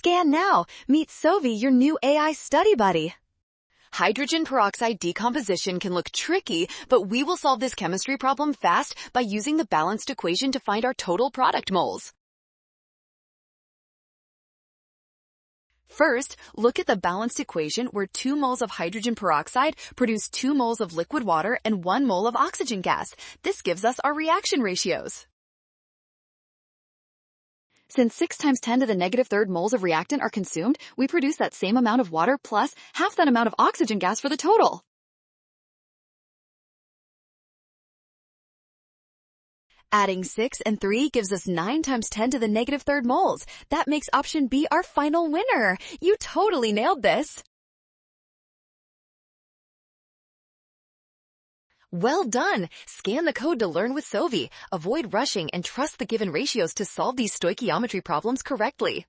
Scan now. Meet Sovi, your new AI study buddy. Hydrogen peroxide decomposition can look tricky, but we will solve this chemistry problem fast by using the balanced equation to find our total product moles. First, look at the balanced equation where 2 moles of hydrogen peroxide produce 2 moles of liquid water and 1 mole of oxygen gas. This gives us our reaction ratios. Since 6 times 10 to the negative third moles of reactant are consumed, we produce that same amount of water plus half that amount of oxygen gas for the total. Adding 6 and 3 gives us 9 times 10 to the negative third moles. That makes option B our final winner. You totally nailed this. Well done! Scan the code to learn with Sovi. Avoid rushing and trust the given ratios to solve these stoichiometry problems correctly.